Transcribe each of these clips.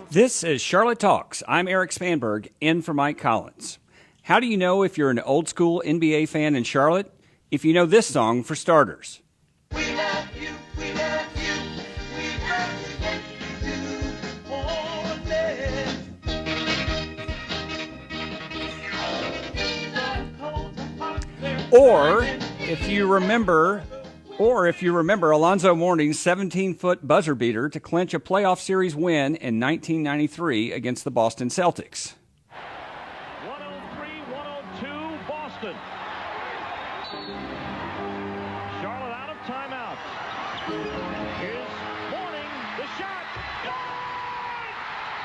This is Charlotte Talks. I'm Erik Spanberg, in for Mike Collins. How do you know if you're an old school NBA fan in Charlotte? If you know this song, for starters. We love you, we love you, we represent you, Hornets. Or if you remember Alonzo Mourning's 17-foot buzzer beater to clinch a playoff series win in 1993 against the Boston Celtics. 103-102 Boston. Charlotte out of timeout. Here's Mourning, the shot. Good!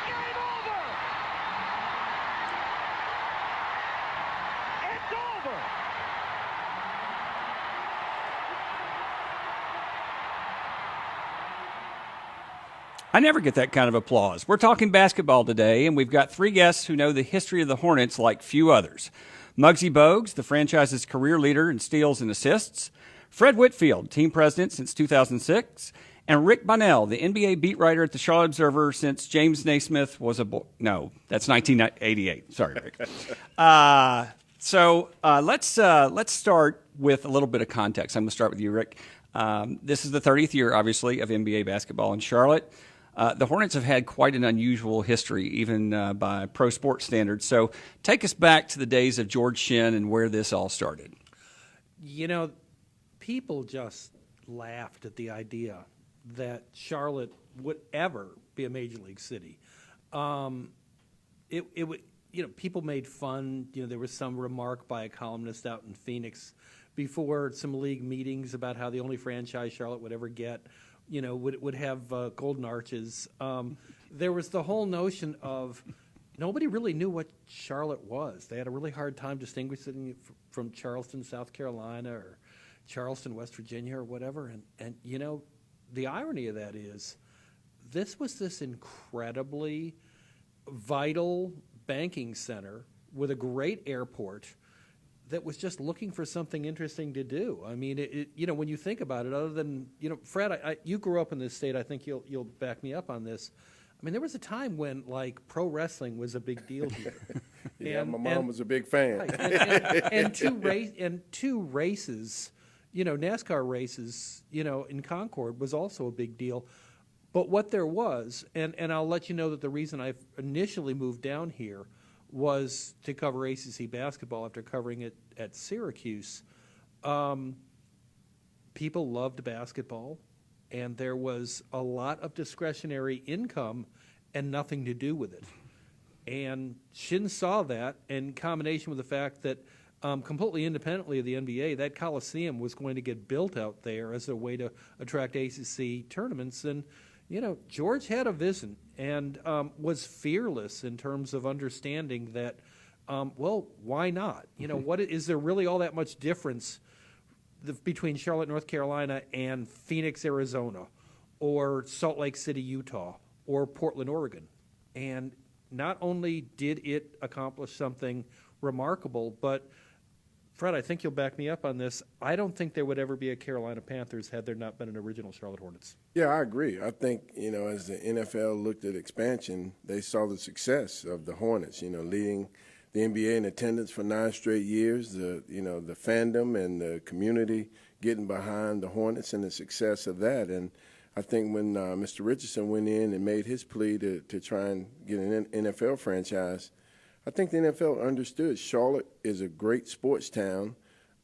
Game over! It's over! I never get that kind of applause. We're talking basketball today, and we've got three guests who know the history of the Hornets like few others. Muggsy Bogues, the franchise's career leader in steals and assists. Fred Whitfield, team president since 2006. And Erik Bonnell, the NBA beat writer at the Charlotte Observer since James Naismith was a boy. No, that's 1988. Sorry, Rick. Let's start with a little bit of context. I'm going to start with you, Rick. This is the 30th year, obviously, of NBA basketball in Charlotte. The Hornets have had quite an unusual history, even by pro sports standards. So take us back to the days of George Shinn and where this all started. You know, people just laughed at the idea that Charlotte would ever be a major league city. It would, people made fun. There was some remark by a columnist out in Phoenix before some league meetings about how the only franchise Charlotte would ever get, would have golden arches. There was the whole notion of nobody really knew what Charlotte was. They had a really hard time distinguishing it from Charleston, South Carolina, or Charleston, West Virginia, or whatever. And the irony of that is this was this incredibly vital banking center with a great airport that was just looking for something interesting to do. I mean, when you think about it, other than, Fred, you grew up in this state. I think you'll back me up on this. I mean, there was a time when, pro wrestling was a big deal here. Yeah, my mom was a big fan. Right. And two races, NASCAR races, in Concord was also a big deal. But what there was, and I'll let you know that the reason I initially moved down here was to cover ACC basketball after covering it at Syracuse. People loved basketball, and there was a lot of discretionary income and nothing to do with it. And Shinn saw that, in combination with the fact that completely independently of the NBA, that Coliseum was going to get built out there as a way to attract ACC tournaments. And George had a vision and was fearless in terms of understanding that, why not? What is there really all that much difference between Charlotte, North Carolina, and Phoenix, Arizona, or Salt Lake City, Utah, or Portland, Oregon? And not only did it accomplish something remarkable, but Fred, I think you'll back me up on this. I don't think there would ever be a Carolina Panthers had there not been an original Charlotte Hornets. Yeah, I agree. I think, as the NFL looked at expansion, they saw the success of the Hornets, leading the NBA in attendance for 9 straight years, the fandom and the community getting behind the Hornets and the success of that. And I think when Mr. Richardson went in and made his plea to try and get an NFL franchise, I think the NFL understood Charlotte is a great sports town,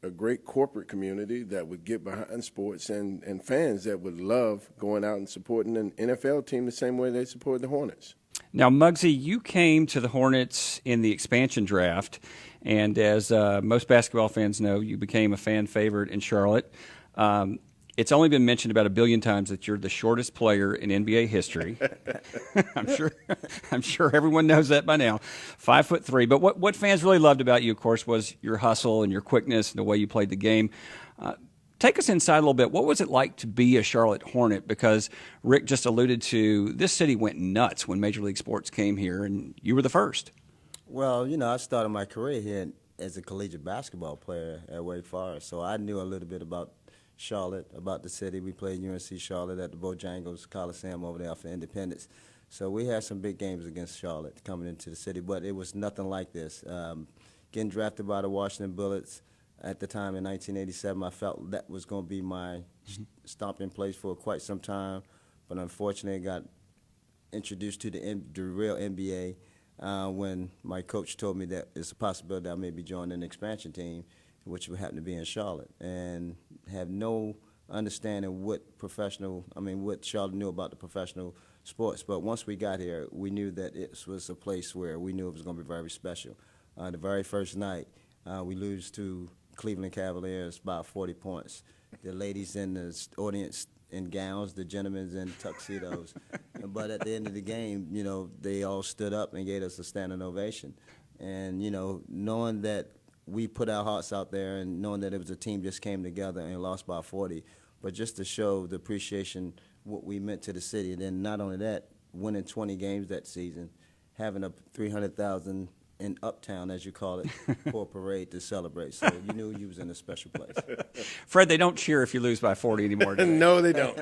a great corporate community that would get behind sports, and fans that would love going out and supporting an NFL team the same way they support the Hornets. Now, Muggsy, you came to the Hornets in the expansion draft, and as most basketball fans know, you became a fan favorite in Charlotte. It's only been mentioned about 1 billion times that you're the shortest player in NBA history. I'm sure everyone knows that by now. 5'3". But what fans really loved about you, of course, was your hustle and your quickness and the way you played the game. Take us inside a little bit. What was it like to be a Charlotte Hornet? Because Rick just alluded to this city went nuts when Major League Sports came here, and you were the first. Well, I started my career here as a collegiate basketball player at Wake Forest, so I knew a little bit about Charlotte, about the city. We played UNC Charlotte at the Bojangles Coliseum over there for Independence. So we had some big games against Charlotte coming into the city, but it was nothing like this. Getting drafted by the Washington Bullets at the time in 1987, I felt that was going to be my stomping place for quite some time, but unfortunately I got introduced to the real NBA when my coach told me that it's a possibility that I may be joining an expansion team, which would happen to be in Charlotte, and have no understanding what Charlotte knew about the professional sports. But once we got here, we knew that it was a place where we knew it was going to be very special. The very first night, we lose to Cleveland Cavaliers by 40 points. The ladies in the audience in gowns, the gentlemen in tuxedos. But at the end of the game, they all stood up and gave us a standing ovation. And, knowing that we put our hearts out there and knowing that it was a team just came together and lost by 40, but just to show the appreciation, what we meant to the city. And then not only that, winning 20 games that season, having a 300,000 in Uptown, as you call it, for a parade to celebrate. So you knew you was in a special place. Fred, they don't cheer if you lose by 40 anymore, do they? No, they don't.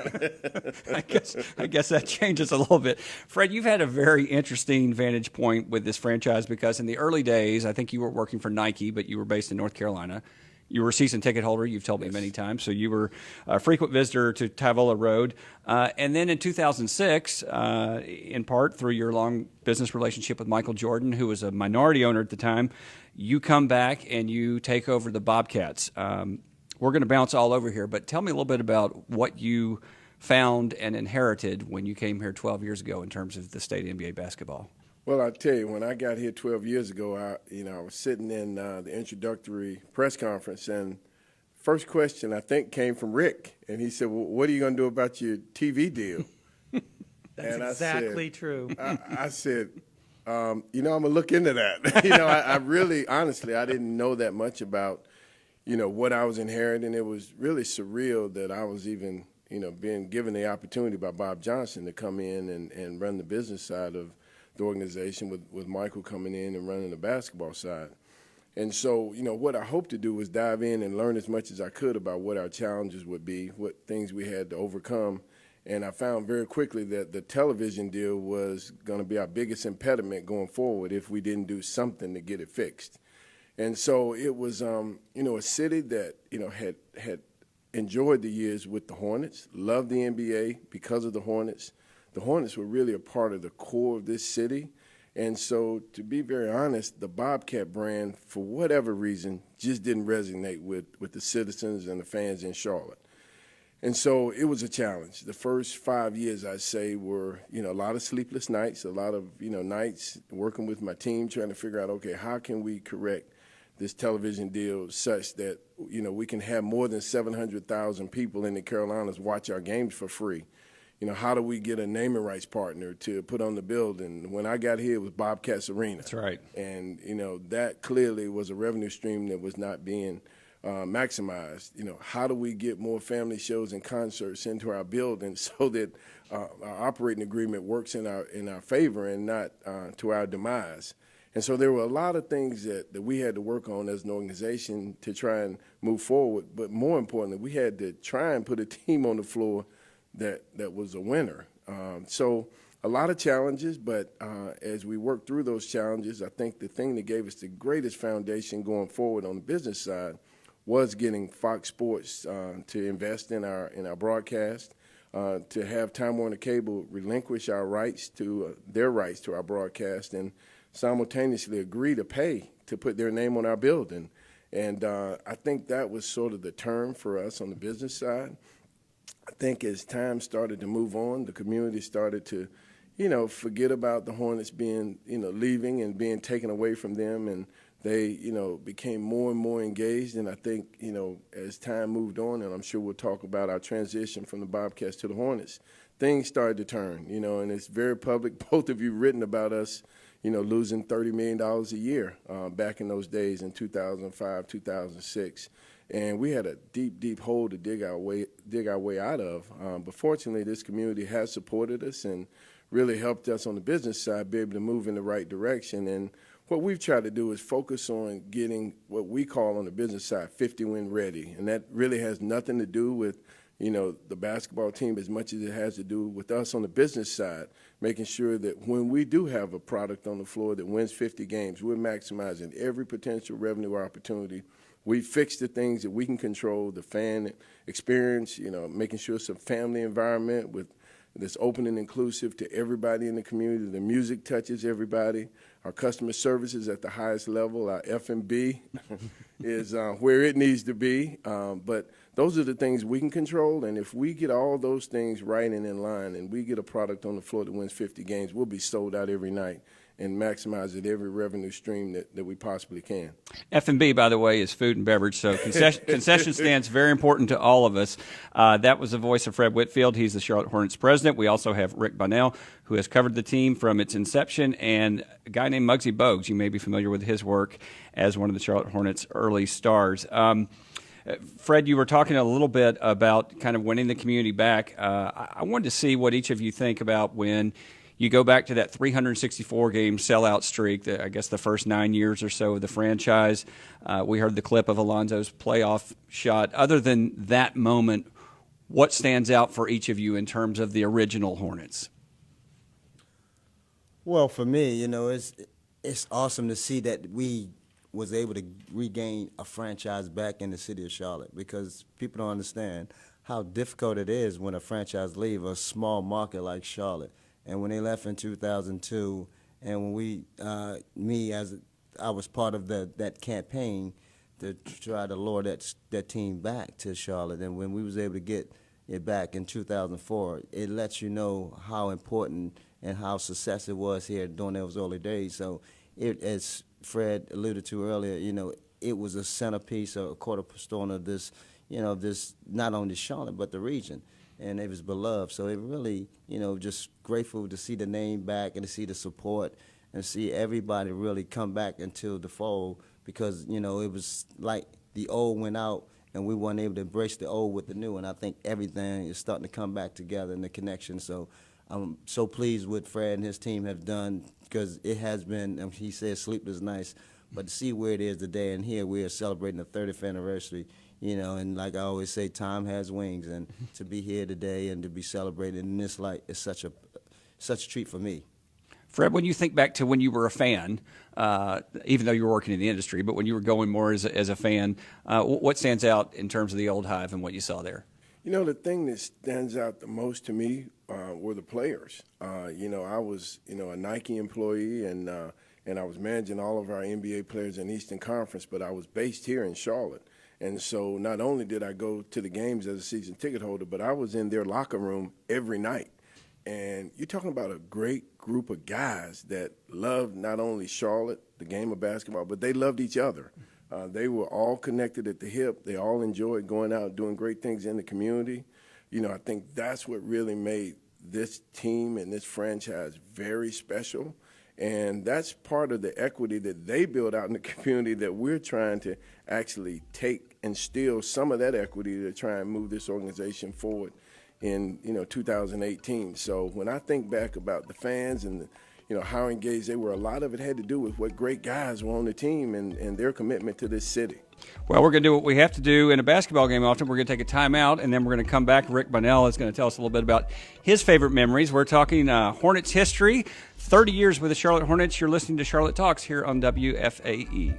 I guess that changes a little bit. Fred, you've had a very interesting vantage point with this franchise because in the early days, I think you were working for Nike, but you were based in North Carolina. You were a season ticket holder, you've told me many times, so you were a frequent visitor to Tavola Road. And then in 2006, in part through your long business relationship with Michael Jordan, who was a minority owner at the time, you come back and you take over the Bobcats. We're going to bounce all over here, but tell me a little bit about what you found and inherited when you came here 12 years ago in terms of the state of NBA basketball. Well, I tell you, when I got here 12 years ago, I was sitting in the introductory press conference, and first question I think came from Rick, and he said, "Well, what are you going to do about your TV deal?" That's and exactly true. I said, I'm going to look into that. I really, honestly, I didn't know that much about, what I was inheriting. It was really surreal that I was even, being given the opportunity by Bob Johnson to come in and run the business side of the organization with Michael coming in and running the basketball side. And so, what I hope to do was dive in and learn as much as I could about what our challenges would be, what things we had to overcome. And I found very quickly that the television deal was going to be our biggest impediment going forward if we didn't do something to get it fixed. And so it was, a city that, had enjoyed the years with the Hornets, loved the NBA because of the Hornets. The Hornets were really a part of the core of this city. And so, to be very honest, the Bobcat brand, for whatever reason, just didn't resonate with the citizens and the fans in Charlotte. And so it was a challenge. The first 5 years, I'd say, were, a lot of sleepless nights, a lot of, nights working with my team, trying to figure out, okay, how can we correct this television deal such that, we can have more than 700,000 people in the Carolinas watch our games for free. How do we get a naming rights partner to put on the building? When I got here, it was Bobcats Arena. That's right. And, that clearly was a revenue stream that was not being maximized. How do we get more family shows and concerts into our building so that our operating agreement works in our favor and not to our demise? And so there were a lot of things that we had to work on as an organization to try and move forward. But more importantly, we had to try and put a team on the floor that was a winner. So a lot of challenges, but as we worked through those challenges, I think the thing that gave us the greatest foundation going forward on the business side was getting Fox Sports to invest in our broadcast, to have Time Warner Cable relinquish their rights to our broadcast, and simultaneously agree to pay to put their name on our building. And I think that was sort of the turn for us on the business side. I think as time started to move on, the community started to, forget about the Hornets being, leaving and being taken away from them, and they, became more and more engaged. And I think, as time moved on, and I'm sure we'll talk about our transition from the Bobcats to the Hornets, things started to turn, and it's very public. Both of you written about us, losing $30 million a year back in those days in 2005, 2006. And we had a deep, deep hole to dig our way out of. But fortunately, this community has supported us and really helped us on the business side be able to move in the right direction. And what we've tried to do is focus on getting what we call on the business side 50-win ready. And that really has nothing to do with, the basketball team as much as it has to do with us on the business side, making sure that when we do have a product on the floor that wins 50 games, we're maximizing every potential revenue opportunity. We fix the things that we can control, the fan experience, making sure it's a family environment that's open and inclusive to everybody in the community. The music touches everybody. Our customer service is at the highest level. Our F&B is where it needs to be. But those are the things we can control, and if we get all those things right and in line and we get a product on the floor that wins 50 games, we'll be sold out every night and maximize it every revenue stream that we possibly can. F&B, by the way, is food and beverage, so concession stands very important to all of us. That was the voice of Fred Whitfield. He's the Charlotte Hornets president. We also have Rick Bonnell, who has covered the team from its inception, and a guy named Muggsy Bogues. You may be familiar with his work as one of the Charlotte Hornets' early stars. Fred, you were talking a little bit about kind of winning the community back. I wanted to see what each of you think about when you go back to that 364-game sellout streak, I guess the first 9 years or so of the franchise. We heard the clip of Alonzo's playoff shot. Other than that moment, what stands out for each of you in terms of the original Hornets? Well, for me, it's awesome to see that we was able to regain a franchise back in the city of Charlotte, because people don't understand how difficult it is when a franchise leaves a small market like Charlotte. And when they left in 2002, and when I was part of that campaign to try to lure that team back to Charlotte, and when we was able to get it back in 2004, it lets you know how important and how success it was here during those early days. So as Fred alluded to earlier, it was a centerpiece, a cornerstone of this, this not only Charlotte but the region. And it was beloved. So it really, just grateful to see the name back and to see the support and see everybody really come back into the fold, because, it was like the old went out and we weren't able to embrace the old with the new. And I think everything is starting to come back together in the connection. So I'm so pleased with Fred and his team have done, because it has been, he said sleepless nights, but to see where it is today, and here we are celebrating the 30th anniversary. And like I always say, time has wings, and to be here today and to be celebrated in this light is such a treat for me. Fred, when you think back to when you were a fan, even though you were working in the industry, but when you were going more as a fan, what stands out in terms of the old Hive and what you saw there? The thing that stands out the most to me were the players. I was, a Nike employee, and I was managing all of our NBA players in Eastern Conference, but I was based here in Charlotte. And so not only did I go to the games as a season ticket holder, but I was in their locker room every night. And you're talking about a great group of guys that loved not only Charlotte, the game of basketball, but they loved each other. They were all connected at the hip. They all enjoyed going out and doing great things in the community. I think that's what really made this team and this franchise very special. And that's part of the equity that they build out in the community that we're trying to actually take and steal some of that equity to try and move this organization forward in 2018. So when I think back about the fans and how engaged they were, a lot of it had to do with what great guys were on the team and their commitment to this city. Well, we're going to do what we have to do in a basketball game often. We're going to take a timeout, and then we're going to come back. Rick Bonnell is going to tell us a little bit about his favorite memories. We're talking Hornets history, 30 years with the Charlotte Hornets. You're listening to Charlotte Talks here on WFAE.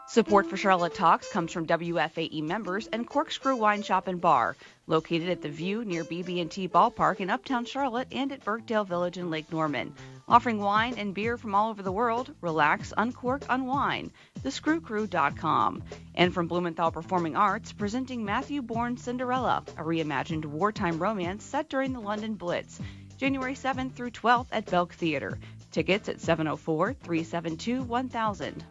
Support for Charlotte Talks comes from WFAE members and Corkscrew Wine Shop and Bar, located at The View near BB&T Ballpark in Uptown Charlotte and at Birkdale Village in Lake Norman. Offering wine and beer from all over the world, relax, uncork, unwind. TheScrewCrew.com. And from Blumenthal Performing Arts, presenting Matthew Bourne's Cinderella, a reimagined wartime romance set during the London Blitz. January 7th through 12th at Belk Theater. Tickets at 704-372-1000.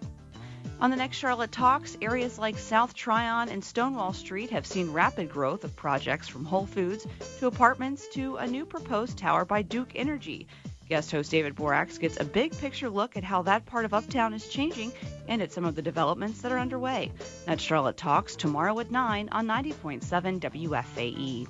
On the next Charlotte Talks, areas like South Tryon and Stonewall Street have seen rapid growth of projects from Whole Foods to apartments to a new proposed tower by Duke Energy. Guest host David Borax gets a big picture look at how that part of Uptown is changing and at some of the developments that are underway. That's Charlotte Talks tomorrow at 9 on 90.7 WFAE.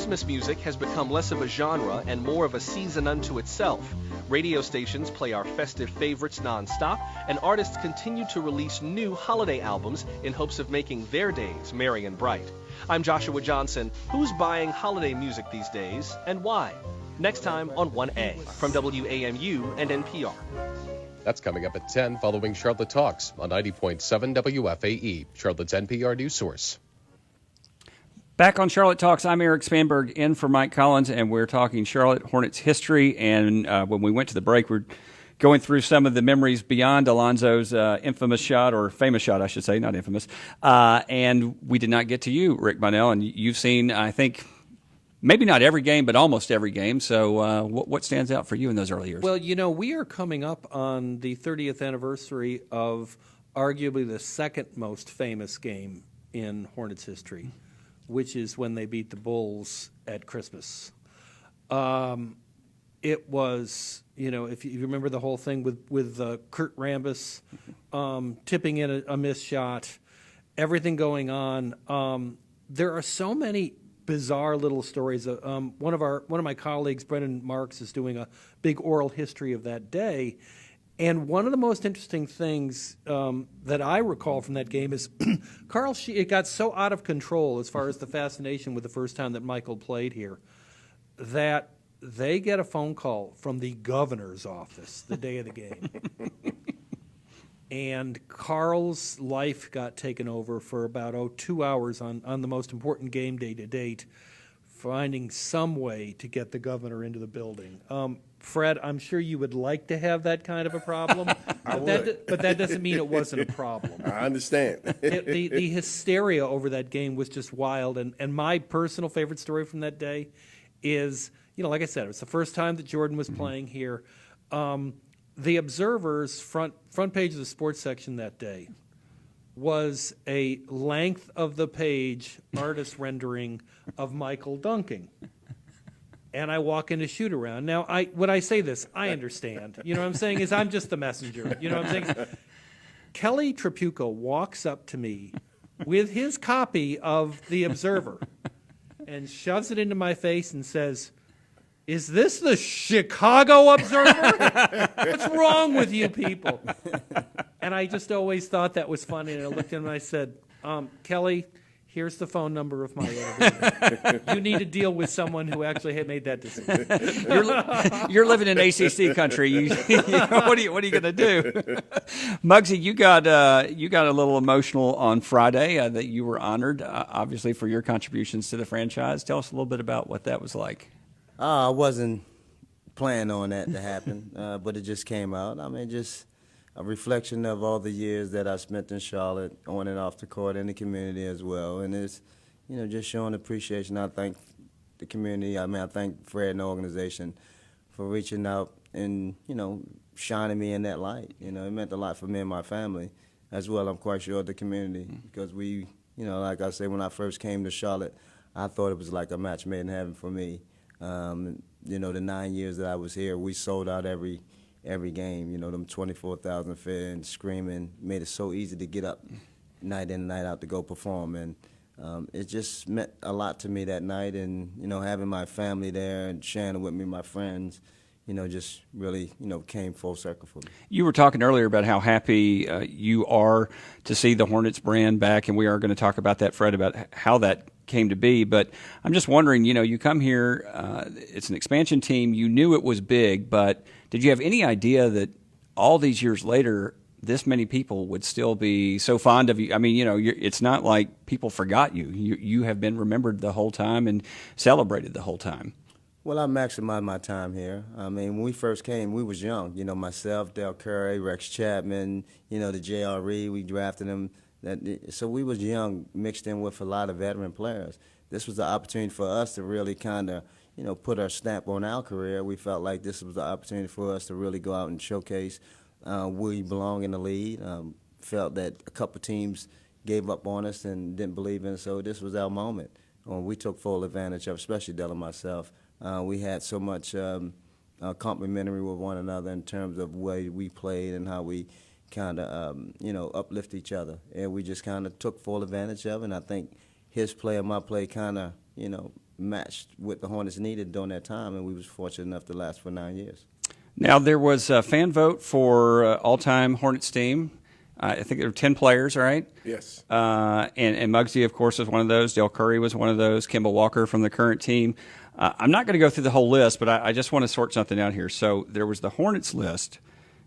Christmas music has become less of a genre and more of a season unto itself. Radio stations play our festive favorites nonstop, and artists continue to release new holiday albums in hopes of making their days merry and bright. I'm Joshua Johnson. Who's buying holiday music these days, and why? Next time on 1A from WAMU and NPR. That's coming up at 10 following Charlotte Talks on 90.7 WFAE, Charlotte's NPR news source. Back on Charlotte Talks, I'm Erik Spanberg in for Mike Collins, and we're talking Charlotte Hornets history. And when we went to the break, we're going through some of the memories beyond Alonzo's infamous shot, or famous shot, I should say, not infamous. And we did not get to you, Rick Bonnell, and you've seen, I think, maybe not every game, but almost every game. So what stands out for you in those early years? Well, you know, we are coming up on the 30th anniversary of arguably the second most famous game in Hornets history, which is when they beat the Bulls at Christmas. It was, you know, if you remember the whole thing with Kurt Rambis tipping in a missed shot, everything going on. There are so many bizarre little stories. One of my colleagues, Brendan Marks, is doing a big oral history of that day. And one of the most interesting things that I recall from that game is it got so out of control as far as the fascination with the first time that Michael played here that they get a phone call from the governor's office the day of the game. And Carl's life got taken over for about 2 hours on the most important game day to date, finding some way to get the governor into the building. Fred, I'm sure you would like to have that kind of a problem, but that doesn't mean it wasn't a problem. I understand. The hysteria over that game was just wild, and my personal favorite story from that day is, you know, like I said, it was the first time that Jordan was playing here. The Observer's front page of the sports section that day was a length of the page artist rendering of Michael dunking. And I walk into shoot around. Now, when I say this, I understand. You know what I'm saying? Is I'm just the messenger. You know what I'm saying? Kelly Trapucco walks up to me with his copy of The Observer and shoves it into my face and says, "Is this the Chicago Observer? What's wrong with you people?" And I just always thought that was funny. And I looked at him and I said, "Kelly, here's the phone number of my editor. You need to deal with someone who actually had made that decision." You're living in ACC country. You know, what are you going to do? Muggsy, you got a little emotional on Friday that you were honored, obviously, for your contributions to the franchise. Tell us a little bit about what that was like. I wasn't planning on that to happen, but it just came out. I mean, just a reflection of all the years that I spent in Charlotte, on and off the court, in the community as well. And it's, you know, just showing appreciation. I thank the community. I mean, I thank Fred and the organization for reaching out and, you know, shining me in that light. You know, it meant a lot for me and my family as well. I'm quite sure the community, because we, you know, like I say, when I first came to Charlotte, I thought it was like a match made in heaven for me. You know, the 9 years that I was here, we sold out every game. You know, them 24,000 fans screaming made it so easy to get up night in and night out to go perform. And it just meant a lot to me that night. And, you know, having my family there and sharing it with me, my friends, you know, just really, you know, came full circle for me. You were talking earlier about how happy you are to see the Hornets brand back, and we are going to talk about that, Fred, about how that came to be. But I'm just wondering, you know, you come here, it's an expansion team. You knew it was big, but did you have any idea that all these years later, this many people would still be so fond of you? I mean, you know, it's not like people forgot you. You have been remembered the whole time and celebrated the whole time. Well, I maximized my time here. I mean, when we first came, we was young. You know, myself, Del Curry, Rex Chapman, you know, the JRE, we drafted him. So we was young, mixed in with a lot of veteran players. This was the opportunity for us to really kind of, you know, put our stamp on our career. We felt like this was the opportunity for us to really go out and showcase we belong in the league. Felt that a couple teams gave up on us and didn't believe in us, so this was our moment. We took full advantage of, especially Del and myself. We had so much complimentary with one another in terms of the way we played and how we kind of, you know, uplift each other. And we just kind of took full advantage of it. And I think his play and my play kind of, you know, matched what the Hornets needed during that time, and we was fortunate enough to last for 9 years. Now, there was a fan vote for all-time Hornets team. I think there were 10 players, right? Yes. And Muggsy, of course, was one of those. Dale Curry was one of those. Kemba Walker from the current team. I'm not going to go through the whole list, but I just want to sort something out here. So there was the Hornets list,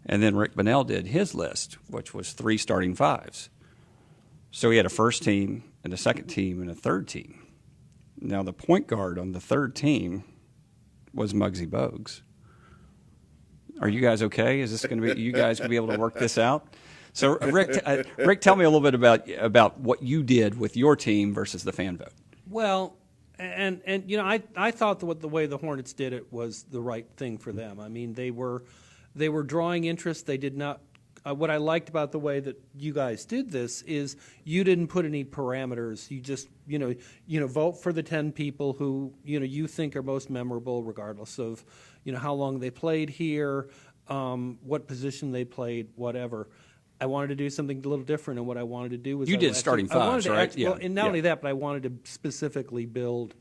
and then Rick Bonnell did his list, which was 3 starting fives. So he had a first team and a second team and a third team. Now, the point guard on the third team was Muggsy Bogues. Are you guys okay? Is this going to be, you guys going to be able to work this out? So, Rick, tell me a little bit about what you did with your team versus the fan vote. Well, and you know, I thought the way the Hornets did it was the right thing for them. I mean, they were drawing interest. They did not. What I liked about the way that you guys did this is you didn't put any parameters. You just you know vote for the 10 people who you think are most memorable, regardless of how long they played here, what position they played, whatever. I wanted to do something a little different, and what I wanted to do was starting fives, right? Well, and not only that, but I wanted to specifically build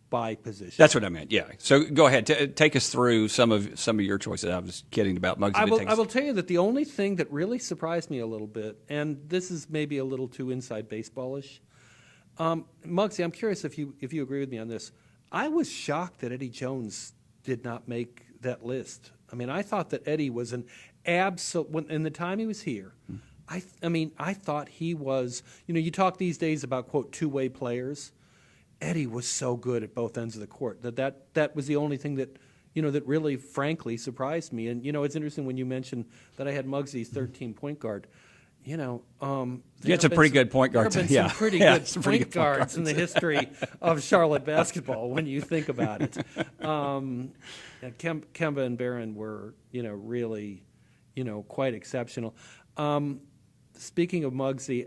by position. That's what I meant. Yeah. So go ahead, take us through some of your choices. I was kidding about Muggsy. I will tell you that the only thing that really surprised me a little bit, and this is maybe a little too inside baseballish, Muggsy, I'm curious if you agree with me on this. I was shocked that Eddie Jones did not make that list. I mean, I thought that Eddie was an absolute. In the time he was here, I thought he was. You talk these days about quote two-way players. Eddie was so good at both ends of the court that was the only thing that that really, frankly, surprised me. And it's interesting when you mentioned that I had Muggsy's 13-point guard. It's a pretty good point guard. There have been some pretty good point guards in the history of Charlotte basketball when you think about it. Kemba and Barron were, really, quite exceptional. Speaking of Muggsy,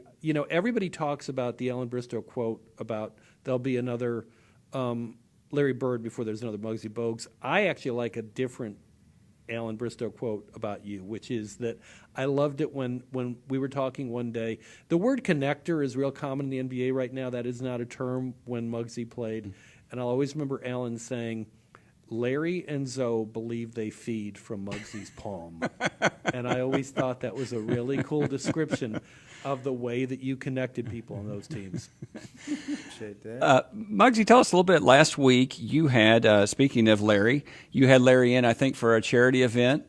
everybody talks about the Ellen Bristow quote about there'll be another Larry Bird before there's another Muggsy Bogues. I actually like a different Alan Bristow quote about you, which is that I loved it when we were talking one day. The word connector is real common in the NBA right now. That is not a term when Muggsy played. And I'll always remember Alan saying, Larry and Zoe believe they feed from Muggsy's palm. And I always thought that was a really cool description of the way that you connected people on those teams. Appreciate that. Muggsy, tell us a little bit. Last week you had, speaking of Larry, you had Larry in, I think, for a charity event.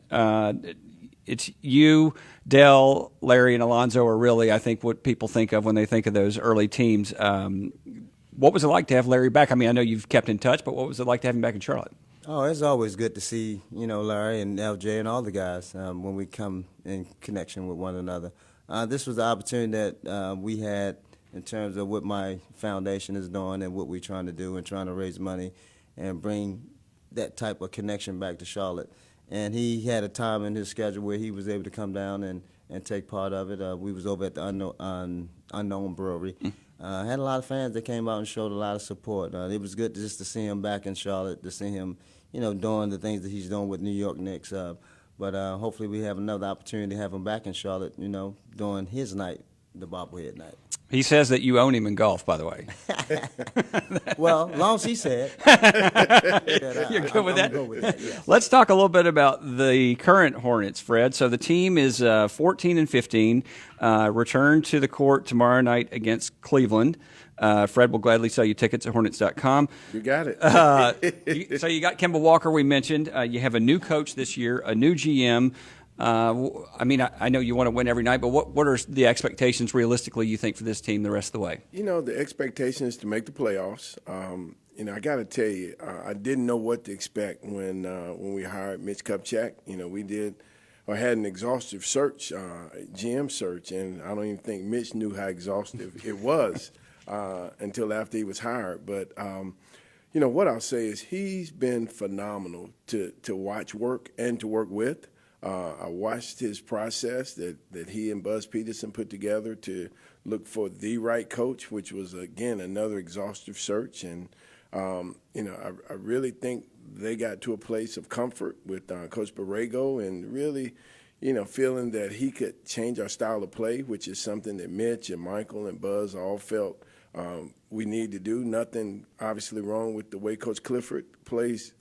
It's you, Dell, Larry, and Alonzo are really, I think, what people think of when they think of those early teams. What was it like to have Larry back? I mean, I know you've kept in touch, but what was it like to have him back in Charlotte? Oh, it's always good to see, Larry and LJ and all the guys when we come in connection with one another. This was the opportunity that we had in terms of what my foundation is doing and what we're trying to do and trying to raise money and bring that type of connection back to Charlotte. And he had a time in his schedule where he was able to come down and take part of it. We was over at the Unknown Brewery. Had a lot of fans that came out and showed a lot of support. It was good just to see him back in Charlotte, to see him, doing the things that he's doing with New York Knicks. But hopefully we have another opportunity to have him back in Charlotte, doing his night, the bobblehead night. He says that you own him in golf, by the way. Well, as long as he said. You're good with that? I'm good with that, yes. Let's talk a little bit about the current Hornets, Fred. So the team is 14-15, return to the court tomorrow night against Cleveland. Fred will gladly sell you tickets at Hornets.com. You got it. So you got Kemba Walker, we mentioned. You have a new coach this year, a new GM. I know you want to win every night, but what are the expectations realistically you think for this team the rest of the way? The expectation is to make the playoffs. I got to tell you, I didn't know what to expect when we hired Mitch Kupchak. We had an exhaustive search, GM search, and I don't even think Mitch knew how exhaustive it was until after he was hired. But what I'll say is he's been phenomenal to watch work and to work with. I watched his process that he and Buzz Peterson put together to look for the right coach, which was, again, another exhaustive search. And, I really think they got to a place of comfort with Coach Borrego and really, feeling that he could change our style of play, which is something that Mitch and Michael and Buzz all felt we need to do. Nothing obviously wrong with the way Coach Clifford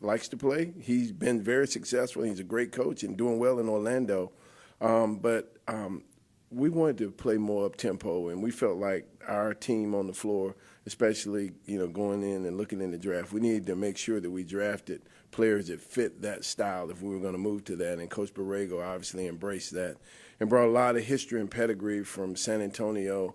likes to play. He's been very successful. He's a great coach and doing well in Orlando. But we wanted to play more up-tempo, and we felt like our team on the floor, especially, going in and looking in the draft, we needed to make sure that we drafted players that fit that style if we were going to move to that. And Coach Borrego obviously embraced that and brought a lot of history and pedigree from San Antonio,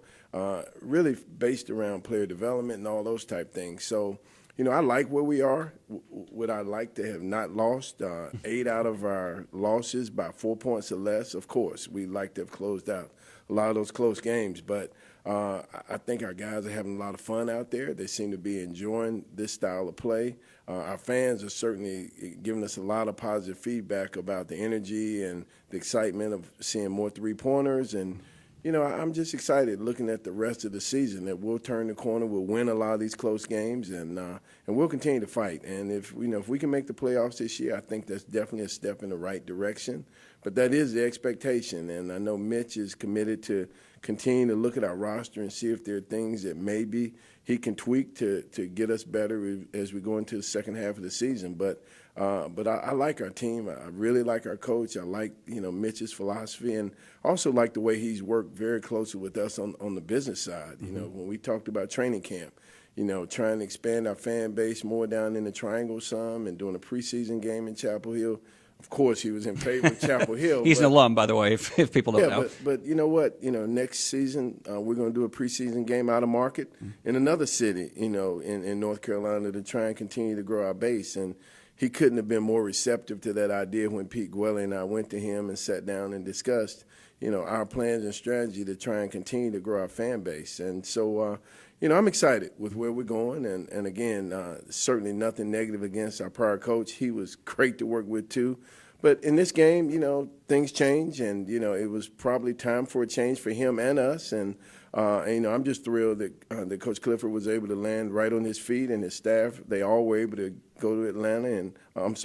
really based around player development and all those type things. So, I like where we are. Would I like to have not lost 8 out of our losses by 4 points or less? Of course, we'd like to have closed out a lot of those close games. But I think our guys are having a lot of fun out there. They seem to be enjoying this style of play. Our fans are certainly giving us a lot of positive feedback about the energy and the excitement of seeing more three-pointers. And, I'm just excited looking at the rest of the season that we'll turn the corner, we'll win a lot of these close games, and we'll continue to fight. And if we can make the playoffs this year, I think that's definitely a step in the right direction. But that is the expectation, and I know Mitch is committed to continue to look at our roster and see if there are things that maybe he can tweak to get us better as we go into the second half of the season. But I like our team. I really like our coach. I like, Mitch's philosophy, and also like the way he's worked very closely with us on the business side. When we talked about training camp, trying to expand our fan base more down in the Triangle some and doing a preseason game in Chapel Hill. Of course, he was in favor of Chapel Hill. He's an alum, by the way, if people don't know. But you know what? Next season we're going to do a preseason game out of market in another city, in North Carolina to try and continue to grow our base. And he couldn't have been more receptive to that idea when Pete Gwelly and I went to him and sat down and discussed, our plans and strategy to try and continue to grow our fan base. And so, I'm excited with where we're going. And again, certainly nothing negative against our prior coach. He was great to work with, too. But in this game, things change, and, it was probably time for a change for him and us. And I'm just thrilled that Coach Clifford was able to land right on his feet, and his staff, they all were able to go to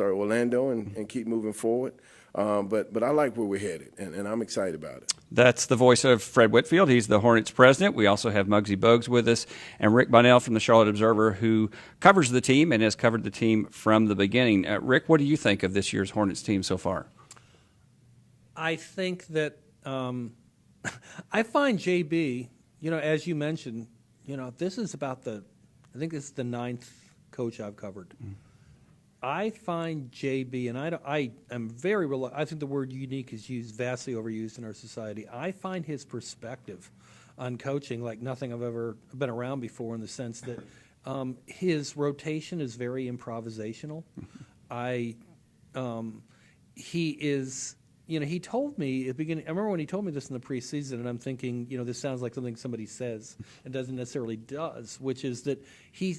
Orlando and keep moving forward. But I like where we're headed, and I'm excited about it. That's the voice of Fred Whitfield. He's the Hornets president. We also have Muggsy Bogues with us, and Rick Bonnell from the Charlotte Observer, who covers the team and has covered the team from the beginning. Rick, what do you think of this year's Hornets team so far? I think that I find JB, as you mentioned, this is I think this is the 9th coach I've covered. I find JB, and I am very I think the word unique is vastly overused in our society. I find his perspective on coaching like nothing I've ever been around before, in the sense that his rotation is very improvisational. He is, he told me at the beginning, I remember when he told me this in the preseason, and I'm thinking, this sounds like something somebody says and doesn't necessarily does, which is that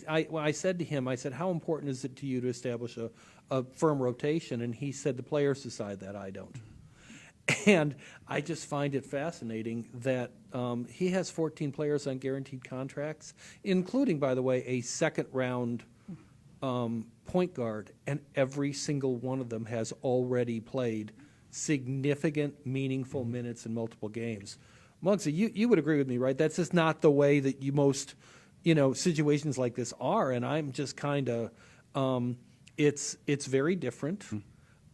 I said to him, how important is it to you to establish a firm rotation? And he said, the players decide that, I don't. And I just find it fascinating that he has 14 players on guaranteed contracts, including, by the way, a second-round point guard, and every single one of them has already played significant, meaningful minutes in multiple games. Muggsy, you would agree with me, right? That's just not the way that most, situations like this are, and I'm just kind of, it's very different.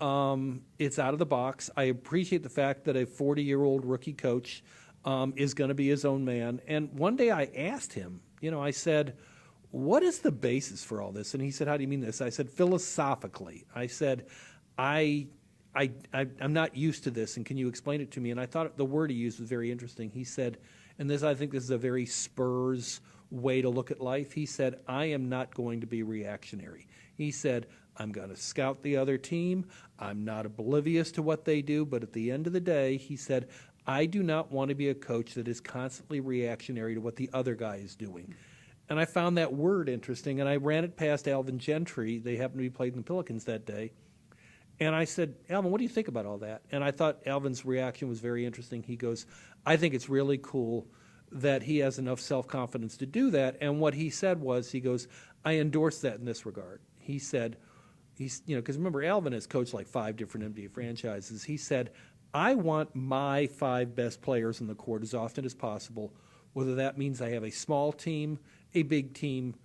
It's out of the box. I appreciate the fact that a 40-year-old rookie coach is going to be his own man. And one day I asked him, I said, what is the basis for all this? And he said, how do you mean this? I said, philosophically. I said, I'm not used to this, and can you explain it to me? And I thought the word he used was very interesting. He said, and I think this is a very Spurs way to look at life. He said, I am not going to be reactionary. He said, I'm going to scout the other team. I'm not oblivious to what they do, but at the end of the day, he said, I do not want to be a coach that is constantly reactionary to what the other guy is doing. And I found that word interesting, and I ran it past Alvin Gentry. They happened to be playing the Pelicans that day. And I said, Alvin, what do you think about all that? And I thought Alvin's reaction was very interesting. He goes, I think it's really cool that he has enough self-confidence to do that. And what he said was, he goes, I endorse that in this regard. He said, because remember, Alvin has coached like 5 different NBA franchises. He said, I want my 5 best players on the court as often as possible whether that means I have a small team, a big team,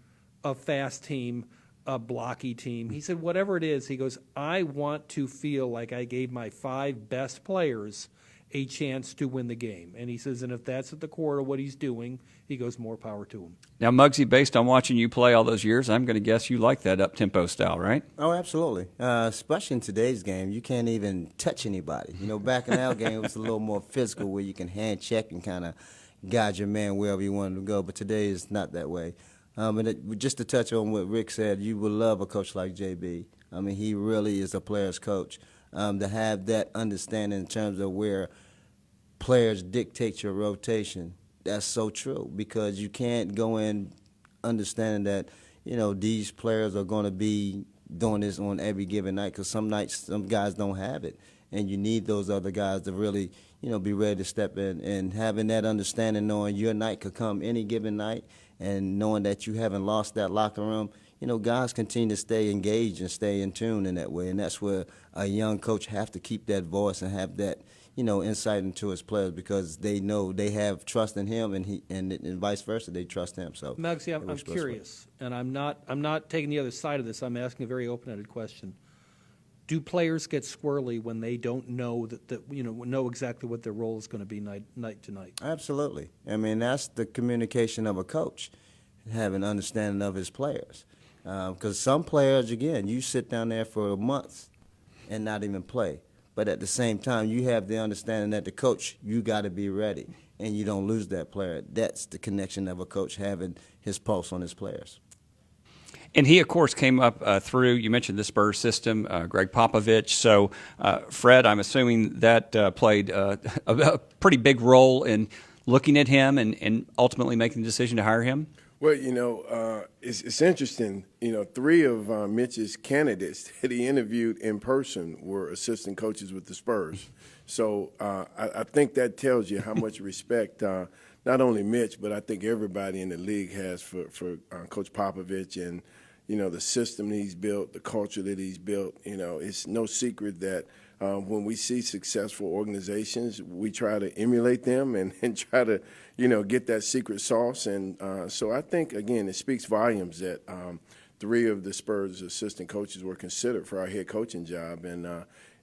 a fast team, a blocky team. He said, whatever it is, he goes, I want to feel like I gave my 5 best players a chance to win the game. And he says, and if that's at the core of what he's doing, he goes, more power to him. Now, Muggsy, based on watching you play all those years, I'm going to guess you like that up-tempo style, right? Oh, absolutely. Especially in today's game, you can't even touch anybody. You know, back in our game, it was a little more physical where you can hand check and kind of guide your man wherever you want him to go. But today is not that way. Just to touch on what Rick said, you would love a coach like JB. I mean, he really is a player's coach. To have that understanding in terms of where players dictate your rotation, that's so true, because you can't go in understanding that, you know, these players are going to be doing this on every given night, because some nights some guys don't have it, and you need those other guys to really, you know, be ready to step in. And having that understanding, knowing your night could come any given night, and knowing that you haven't lost that locker room, you know, guys continue to stay engaged and stay in tune in that way. And that's where a young coach have to keep that voice and have that, you know, insight into his players, because they know they have trust in him, and vice versa, they trust him. So, Muggsy, I'm curious, and I'm not taking the other side of this. I'm asking a very open-ended question. Do players get squirrely when they don't know know exactly what their role is going to be night to night? Absolutely. I mean, that's the communication of a coach, having understanding of his players. Because some players, again, you sit down there for months and not even play. But at the same time, you have the understanding that the coach, you got to be ready, and you don't lose that player. That's the connection of a coach, having his pulse on his players. And he, of course, came up through, you mentioned the Spurs system, Greg Popovich. So, Fred, I'm assuming that played a pretty big role in looking at him and ultimately making the decision to hire him? Well, you know, it's interesting. You know, 3 of Mitch's candidates that he interviewed in person were assistant coaches with the Spurs. So I think that tells you how much respect not only Mitch, but I think everybody in the league has for Coach Popovich and, you know, the system that he's built, the culture that he's built. You know, it's no secret that when we see successful organizations, we try to emulate them and try to, you know, get that secret sauce. And so I think, again, it speaks volumes that 3 of the Spurs assistant coaches were considered for our head coaching job.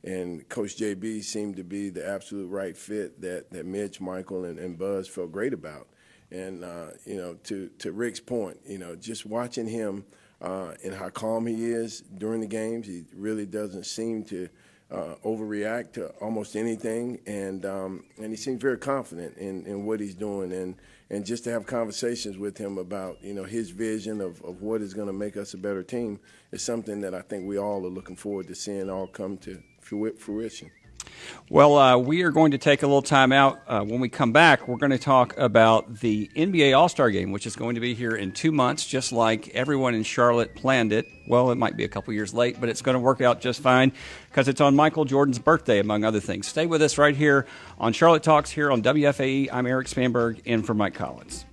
And Coach JB seemed to be the absolute right fit that Mitch, Michael, and Buzz felt great about. And, you know, to Rick's point, you know, just watching him and how calm he is during the games, he really doesn't seem to overreact to almost anything, and he seems very confident in what he's doing, and just to have conversations with him about, you know, his vision of what is going to make us a better team is something that I think we all are looking forward to seeing all come to fruition. Well, we are going to take a little time out. When we come back, we're going to talk about the NBA All-Star Game, which is going to be here in 2 months, just like everyone in Charlotte planned it. Well, it might be a couple years late, but it's going to work out just fine because it's on Michael Jordan's birthday, among other things. Stay with us right here on Charlotte Talks here on WFAE. I'm Erik Spanberg, in for Mike Collins.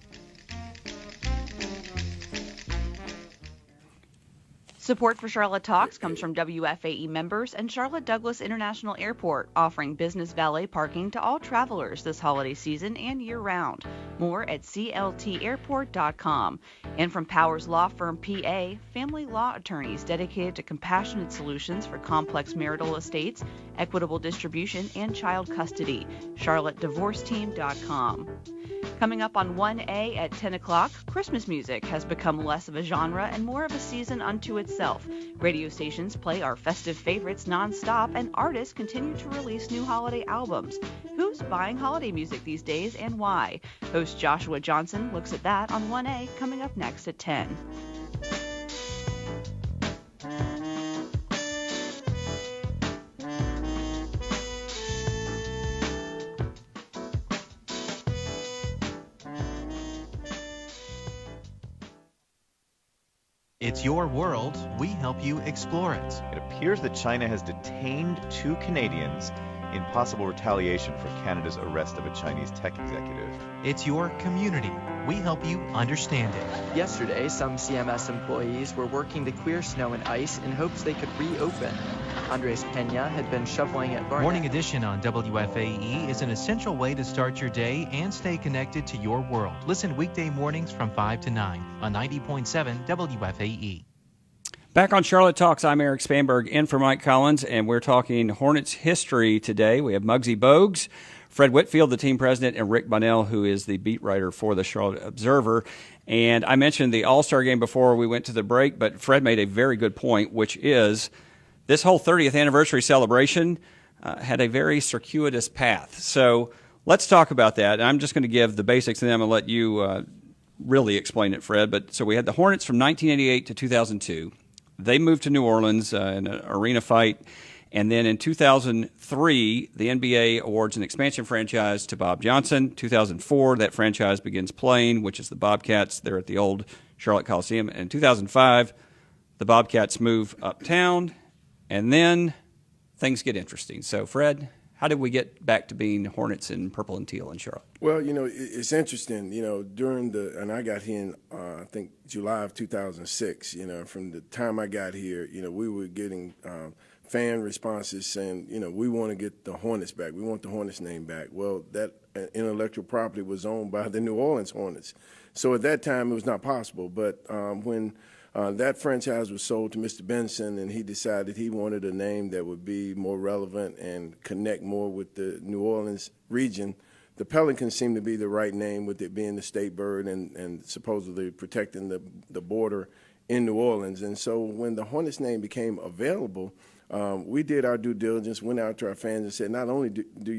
Support for Charlotte Talks comes from WFAE members and Charlotte Douglas International Airport, offering business valet parking to all travelers this holiday season and year-round. More at cltairport.com. And from Powers Law Firm PA, family law attorneys dedicated to compassionate solutions for complex marital estates, equitable distribution, and child custody. CharlotteDivorceTeam.com. Coming up on 1A at 10 o'clock, Christmas music has become less of a genre and more of a season unto itself. Radio stations play our festive favorites nonstop, and artists continue to release new holiday albums. Who's buying holiday music these days and why? Host Joshua Johnson looks at that on 1A, coming up next at 10. It's your world. We help you explore it. It appears that China has detained 2 Canadians in possible retaliation for Canada's arrest of a Chinese tech executive. It's your community. We help you understand it. Yesterday, some CMS employees were working to clear snow and ice in hopes they could reopen. Andres Pena had been shoveling at Barnett. Morning Edition on WFAE is an essential way to start your day and stay connected to your world. Listen weekday mornings from 5 to 9 on 90.7 WFAE. Back on Charlotte Talks, I'm Erik Spanberg in for Mike Collins, and we're talking Hornets history today. We have Muggsy Bogues, Fred Whitfield, the team president, and Rick Bonnell, who is the beat writer for the Charlotte Observer. And I mentioned the All-Star game before we went to the break, but Fred made a very good point, which is this whole 30th anniversary celebration had a very circuitous path. So let's talk about that. And I'm just going to give the basics, and then I'm going to let you really explain it, Fred. But so we had the Hornets from 1988 to 2002. They moved to New Orleans in an arena fight. And then in 2003, the NBA awards an expansion franchise to Bob Johnson. 2004, that franchise begins playing, which is the Bobcats. They're at the old Charlotte Coliseum. And in 2005, the Bobcats move uptown. And then things get interesting. So, Fred, how did we get back to being Hornets in purple and teal in Charlotte? Well, it's interesting, during and I got here in, I think, July of 2006, from the time I got here, we were getting fan responses saying, we want to get the Hornets back. We want the Hornets name back. Well, that intellectual property was owned by the New Orleans Hornets. So at that time, it was not possible. But when that franchise was sold to Mr. Benson, and he decided he wanted a name that would be more relevant and connect more with the New Orleans region. The Pelicans seemed to be the right name, with it being the state bird and supposedly protecting the border in New Orleans. And so when the Hornets name became available, we did our due diligence, went out to our fans and said, not only do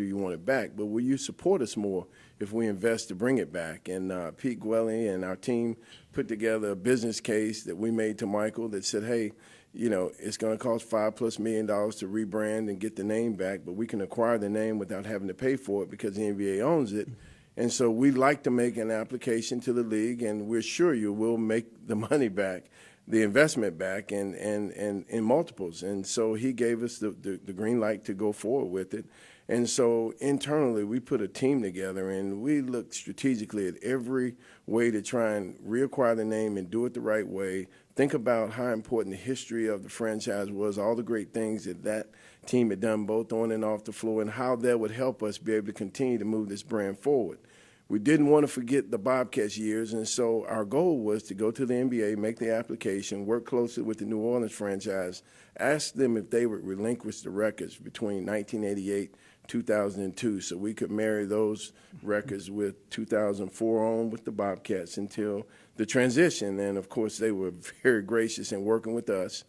you want it back, but will you support us more if we invest to bring it back? And Pete Gwelly and our team put together a business case that we made to Michael that said, hey, it's going to cost $5+ million to rebrand and get the name back, but we can acquire the name without having to pay for it because the NBA owns it. And so we'd like to make an application to the league, and we're sure you will make the money back, the investment back, and in multiples. And so he gave us the green light to go forward with it. And so internally, we put a team together, and we looked strategically at every way to try and reacquire the name and do it the right way. Think about how important the history of the franchise was, all the great things that team had done both on and off the floor, and how that would help us be able to continue to move this brand forward. We didn't want to forget the Bobcats years, and so our goal was to go to the NBA, make the application, work closely with the New Orleans franchise, ask them if they would relinquish the records between 1988 2002, so we could marry those records with 2004 on with the Bobcats until the transition. And, of course, they were very gracious in working with us.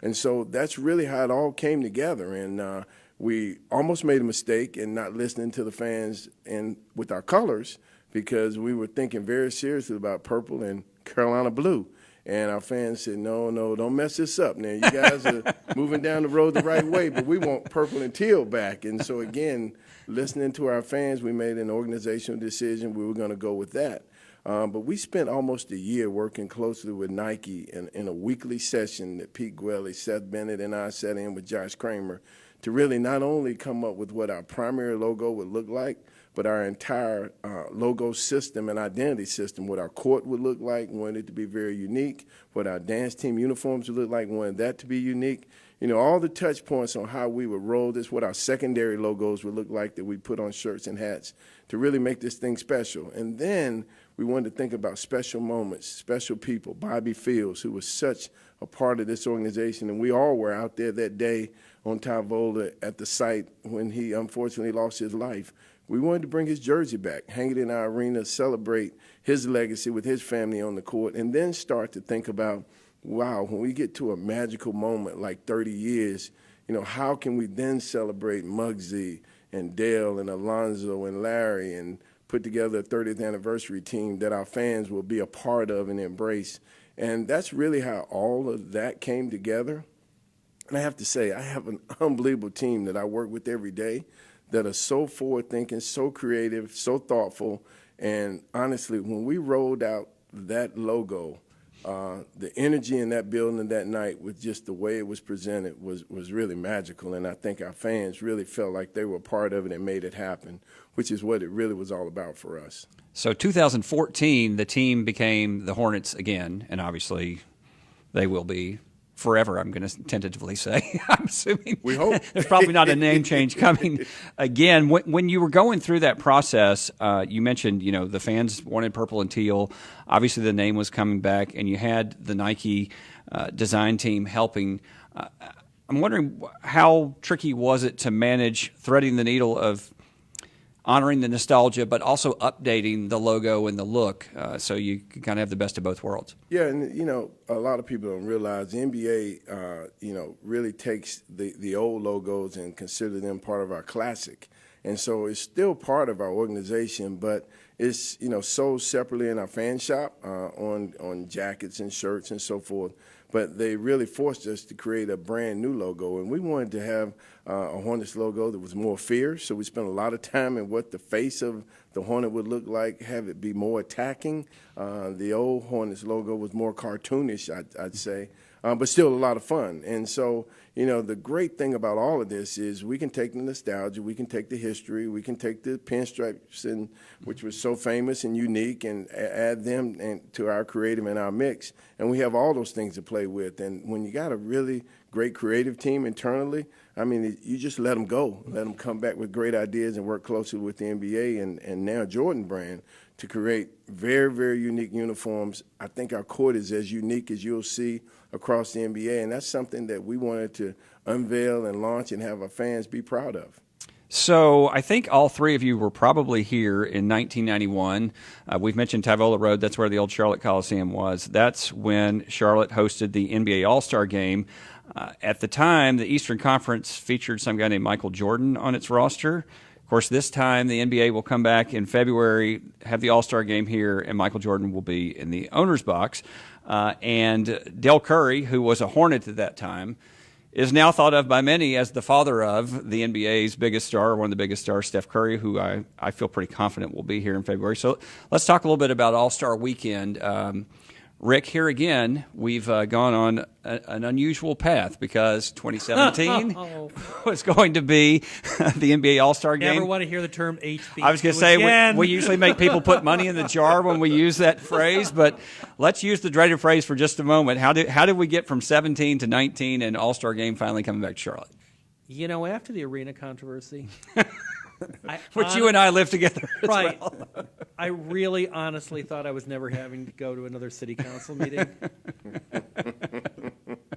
And so that's really how it all came together. And we almost made a mistake in not listening to the fans and with our colors, because we were thinking very seriously about purple and Carolina blue. And our fans said, no, don't mess this up now. You guys are moving down the road the right way, but we want purple and teal back. And so, again, listening to our fans, we made an organizational decision. We were going to go with that. But we spent almost a year working closely with Nike in a weekly session that Pete Gwelly, Seth Bennett, and I sat in with Josh Kramer to really not only come up with what our primary logo would look like, but our entire logo system and identity system, what our court would look like, wanted it to be very unique, what our dance team uniforms would look like, wanted that to be unique. All the touch points on how we would roll this, what our secondary logos would look like that we put on shirts and hats to really make this thing special. And then we wanted to think about special moments, special people. Bobby Fields, who was such a part of this organization, and we all were out there that day on Tavola at the site when he unfortunately lost his life. We wanted to bring his jersey back, hang it in our arena, celebrate his legacy with his family on the court, and then start to think about, wow, when we get to a magical moment like 30 years, how can we then celebrate Muggsy and Dale and Alonzo and Larry and put together a 30th anniversary team that our fans will be a part of and embrace. And that's really how all of that came together. And I have to say, I have an unbelievable team that I work with every day that are so forward-thinking, so creative, so thoughtful. And honestly, when we rolled out that logo, the energy in that building that night with just the way it was presented was really magical, and I think our fans really felt like they were part of it and made it happen, which is what it really was all about for us. So 2014, the team became the Hornets again, and obviously they will be forever, I'm going to tentatively say. I'm assuming. We hope. There's probably not a name change coming again. When you were going through that process, you mentioned, the fans wanted purple and teal. Obviously, the name was coming back, and you had the Nike design team helping. I'm wondering, how tricky was it to manage threading the needle of honoring the nostalgia, but also updating the logo and the look, so you can kind of have the best of both worlds? Yeah, and a lot of people don't realize the NBA, really takes the old logos and consider them part of our classic, and so it's still part of our organization, but it's sold separately in our fan shop on jackets and shirts and so forth. But they really forced us to create a brand new logo, and we wanted to have a Hornets logo that was more fierce. So we spent a lot of time in what the face of the Hornet would look like, have it be more attacking. The old Hornets logo was more cartoonish, I'd say, but still a lot of fun. And so, the great thing about all of this is we can take the nostalgia, we can take the history, we can take the pinstripes, which was so famous and unique, and add them to our creative and our mix. And we have all those things to play with. And when you got a really great creative team internally, I mean, you just let them go, let them come back with great ideas and work closely with the NBA and now Jordan Brand to create very, very unique uniforms. I think our court is as unique as you'll see across the NBA, and that's something that we wanted to unveil and launch and have our fans be proud of. So I think all three of you were probably here in 1991. We've mentioned Tyvola Road. That's where the old Charlotte Coliseum was. That's when Charlotte hosted the NBA All-Star Game. At the time, the Eastern Conference featured some guy named Michael Jordan on its roster. Of course, this time the NBA will come back in February, have the All-Star Game here, and Michael Jordan will be in the owner's box. And Del Curry, who was a Hornet at that time, is now thought of by many as the father of the NBA's biggest star, one of the biggest stars, Steph Curry, who I feel pretty confident will be here in February. So let's talk a little bit about All-Star Weekend. Rick, here again, we've gone on an unusual path because 2017 was going to be the NBA All-Star Game. Never want to hear the term HB. I was going to say, we usually make people put money in the jar when we use that phrase, but let's use the dreaded phrase for just a moment. How did we get from 17 to 19 and All-Star Game finally coming back to Charlotte? After the arena controversy... Which you and I live together as right. well. I really honestly thought I was never having to go to another city council meeting.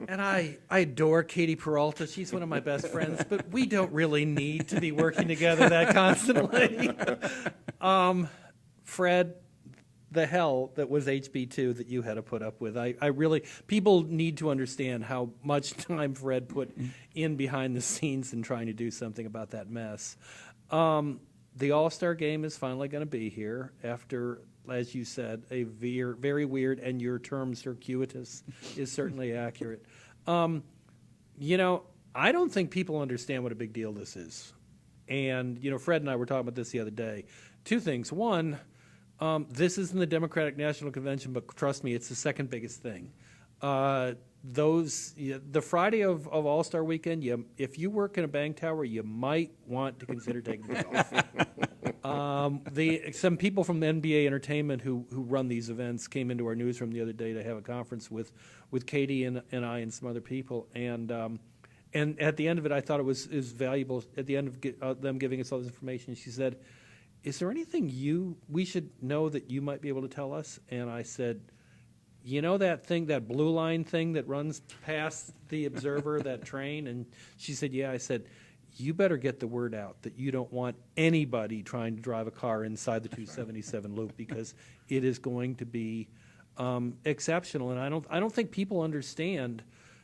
And I adore Katie Peralta. She's one of my best friends, but we don't really need to be working together that constantly. Fred, the hell that was HB2 that you had to put up with. I really, people need to understand how much time Fred put in behind the scenes in trying to do something about that mess. The All-Star Game is finally going to be here after, as you said, a very weird, and your term circuitous is certainly accurate. I don't think people understand what a big deal this is. And, Fred and I were talking about this the other day. Two things. One, this isn't the Democratic National Convention, but trust me, it's the second biggest thing. The Friday of All-Star Weekend, if you work in a bank tower, you might want to consider taking the day off. Some people from the NBA Entertainment who run these events came into our newsroom the other day to have a conference with Katie and I and some other people, and at the end of it, I thought it was valuable. At the end of them giving us all this information, she said, "Is there anything we should know that you might be able to tell us?" And I said, that thing, that blue line thing that runs past the Observer, that train? And she said, yeah. I said, you better get the word out that you don't want anybody trying to drive a car inside the 277 loop, because it is going to be exceptional. And I don't think people understand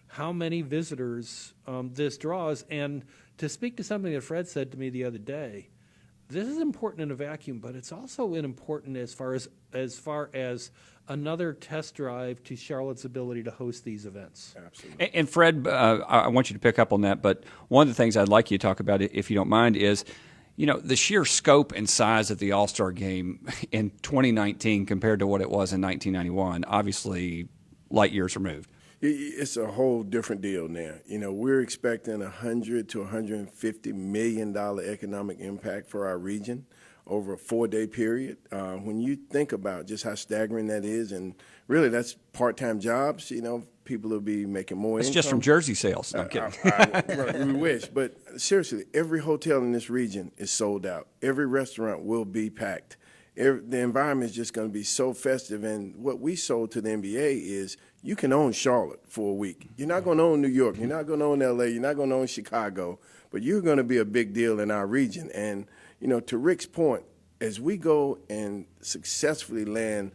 how many visitors this draws. And to speak to something that Fred said to me the other day, this is important in a vacuum, but it's also important as far as another test drive to Charlotte's ability to host these events. Absolutely. And Fred, I want you to pick up on that, but one of the things I'd like you to talk about, if you don't mind, is the sheer scope and size of the All-Star Game in 2019 compared to what it was in 1991. Obviously, light years removed. It's a whole different deal now. We're expecting $100 to $150 million economic impact for our region over a 4-day period. When you think about just how staggering that is, and really that's part-time jobs, people will be making more It's income. just from jersey sales. No, I'm kidding. We wish, but seriously, every hotel in this region is sold out. Every restaurant will be packed. The environment is just going to be so festive, and what we sold to the NBA is you can own Charlotte for a week. You're not going to own New York. You're not going to own L.A. You're not going to own Chicago, but you're going to be a big deal in our region. And, to Rick's point, as we go and successfully land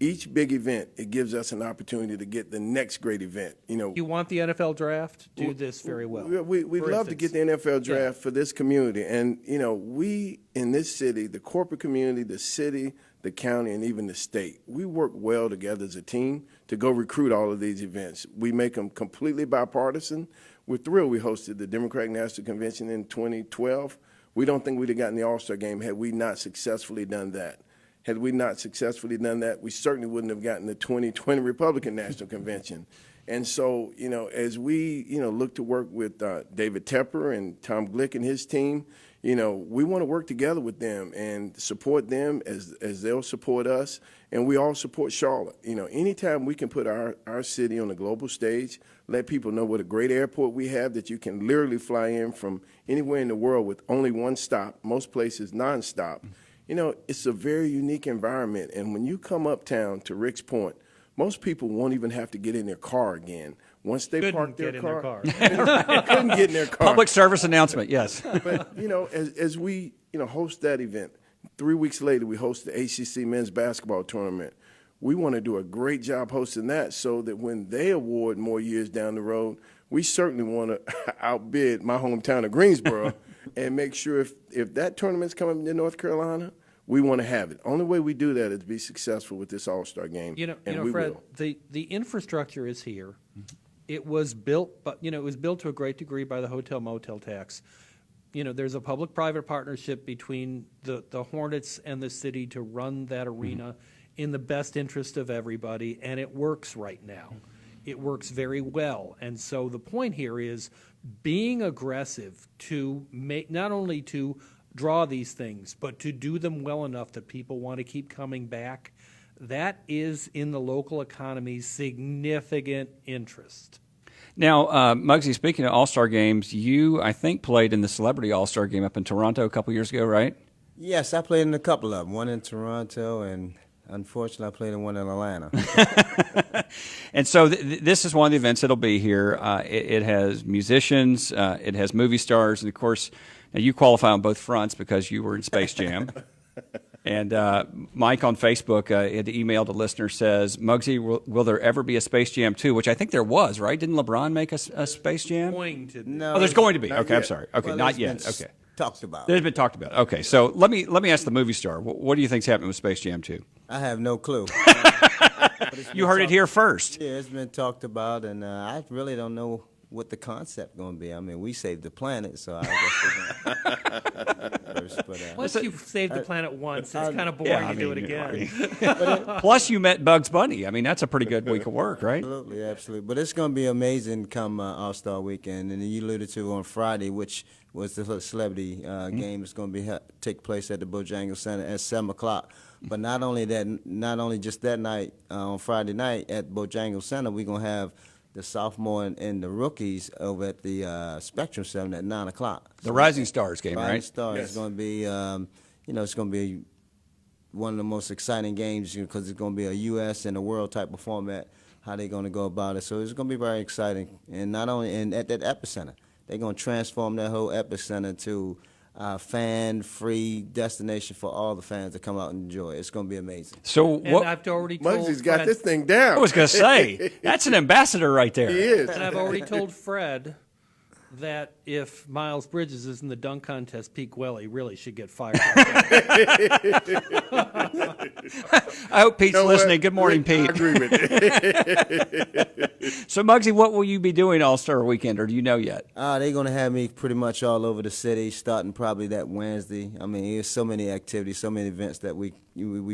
each big event, it gives us an opportunity to get the next great event. You want the NFL draft? Do this very well. We'd love to get the NFL draft for this community. And, we in this city, the corporate community, the city, the county, and even the state, we work well together as a team to go recruit all of these events. We make them completely bipartisan. We're thrilled we hosted the Democratic National Convention in 2012. We don't think we'd have gotten the All-Star game had we not successfully done that. Had we not successfully done that, we certainly wouldn't have gotten the 2020 Republican National Convention. And so, as we, look to work with David Tepper and Tom Glick and his team, we want to work together with them and support them as they'll support us. And we all support Charlotte. Anytime we can put our city on the global stage, let people know what a great airport we have that you can literally fly in from anywhere in the world with only one stop, most places nonstop. It's a very unique environment. And when you come uptown, to Rick's point, most people won't even have to get in their car again. Once they park their car. Couldn't get in their car. Public service announcement, yes. But, as we, host that event, 3 weeks later we host the ACC men's basketball tournament. We want to do a great job hosting that so that when they award more years down the road, we certainly want to outbid my hometown of Greensboro and make sure if that tournament's coming to North Carolina, we want to have it. Only way we do that is be successful with this All-Star game. We Fred, will. the infrastructure is here. It was built, but it was built to a great degree by the hotel motel tax. There's a public-private partnership between the Hornets and the city to run that arena in the best interest of everybody, and it works right now. It works very well. And so the point here is being aggressive to make, not only to draw these things, but to do them well enough that people want to keep coming back. That is in the local economy's significant interest. Now, Muggsy, speaking of All-Star games, you, I think, played in the Celebrity All-Star game up in Toronto a couple years ago, right? Yes, I played in a couple of them. One in Toronto, and unfortunately, I played in one in Atlanta. And so this is one of the events that'll be here. It has musicians, it has movie stars, and of course, now you qualify on both fronts because you were in Space Jam. And Mike on Facebook, the email to listener says, Muggsy, will there ever be a Space Jam 2? Which I think there was, right? Didn't LeBron make a Space Jam? No, Oh, there's going to be. Okay, yet. I'm sorry. Okay, well, not it's yet. been Okay. Talked about. There's been talked about. Okay, so let me ask the movie star. What do you think's happening with Space Jam 2? I have no clue. You heard it here first. Yeah, it's been talked about, and I really don't know what the concept going to be. I mean, we saved the planet, so I guess we're going first. But, Once you've saved the planet once, it's kind of boring to do it again. Plus, you met Bugs Bunny. I mean, that's a pretty good week of work, right? Absolutely, absolutely. But it's going to be amazing come All-Star Weekend. And you alluded to on Friday, which was the celebrity game. It's going to take place at the Bojangles Center at 7 o'clock. But not only just that night, on Friday night at Bojangles Center, we're going to have the sophomore and the rookies over at the Spectrum Center at 9 o'clock. The Rising Stars game, Rising right? Stars is going to be, it's going to be one of the most exciting games because it's going to be a U.S. and a world type of format, how they're going to go about it. So it's going to be very exciting. And not only at that epicenter, they're going to transform that whole epicenter to fan-free destination for all the fans to come out and enjoy. It's going to be amazing. So And what? I've already told Muggsy's got Fred, this thing down. I was going to say that's an ambassador right there. He is. and I've already told Fred that if Miles Bridges is in the dunk contest, Pete Gwelly really should get fired. I hope Pete's You know listening. what? Good morning, Rick, Pete. I agree with it. So, Muggsy, what will you be doing All-Star Weekend, or do you know yet? They're going to have me pretty much all over the city, starting probably that Wednesday. I mean, there's so many activities, so many events that we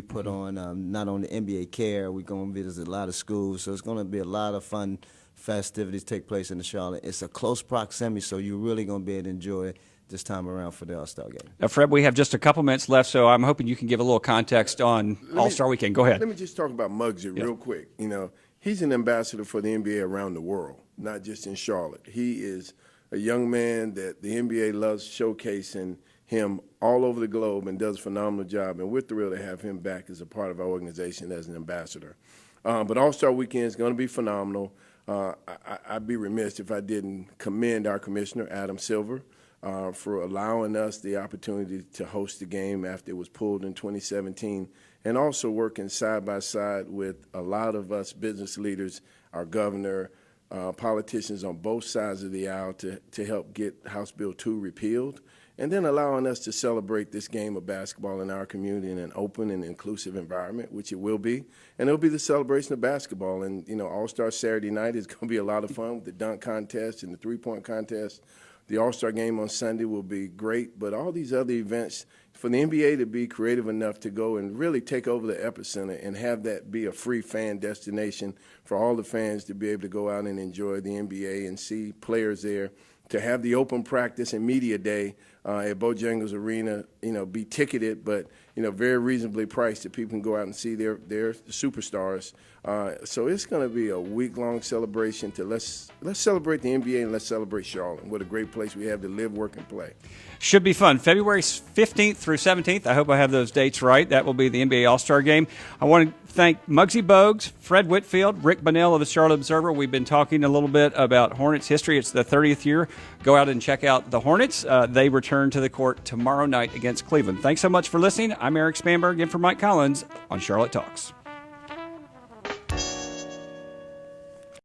put on. Not only NBA Care, we're going to visit a lot of schools, so it's going to be a lot of fun festivities take place in the Charlotte. It's a close proximity, so you're really going to be able to enjoy this time around for the All-Star game. Now, Fred, we have just a couple minutes left, so I'm hoping you can give a little context on All-Star Weekend. Go ahead. Let me just talk about Muggsy real quick. You know, he's an ambassador for the NBA around the world, not just in Charlotte. He is a young man that the NBA loves showcasing him all over the globe and does a phenomenal job, and we're thrilled to have him back as a part of our organization as an ambassador. But All-Star Weekend is going to be phenomenal. I'd be remiss if I didn't commend our commissioner, Adam Silver, for allowing us the opportunity to host the game after it was pulled in 2017, and also working side by side with a lot of us business leaders, our governor, politicians on both sides of the aisle to help get House Bill 2 repealed, and then allowing us to celebrate this game of basketball in our community in an open and inclusive environment, which it will be. And it'll be the celebration of basketball. And, you know, All-Star Saturday night is going to be a lot of fun with the dunk contest and the three-point contest. The All-Star game on Sunday will be great. But all these other events, for the NBA to be creative enough to go and really take over the epicenter and have that be a free fan destination for all the fans to be able to go out and enjoy the NBA and see players there, to have the open practice and media day at Bojangles Arena, you know, be ticketed, but, you know, very reasonably priced that people can go out and see their superstars. So it's going to be a week-long celebration to let's celebrate the NBA and let's celebrate Charlotte. What a great place we have to live, work, and play. Should be fun. February 15th through 17th. I hope I have those dates right. That will be the NBA All-Star Game. I want to thank Muggsy Bogues, Fred Whitfield, Rick Bonnell of the Charlotte Observer. We've been talking a little bit about Hornets history. It's the 30th year. Go out and check out the Hornets. They return to the court tomorrow night against Cleveland. Thanks so much for listening. I'm Erik Spanberg in for Mike Collins on Charlotte Talks.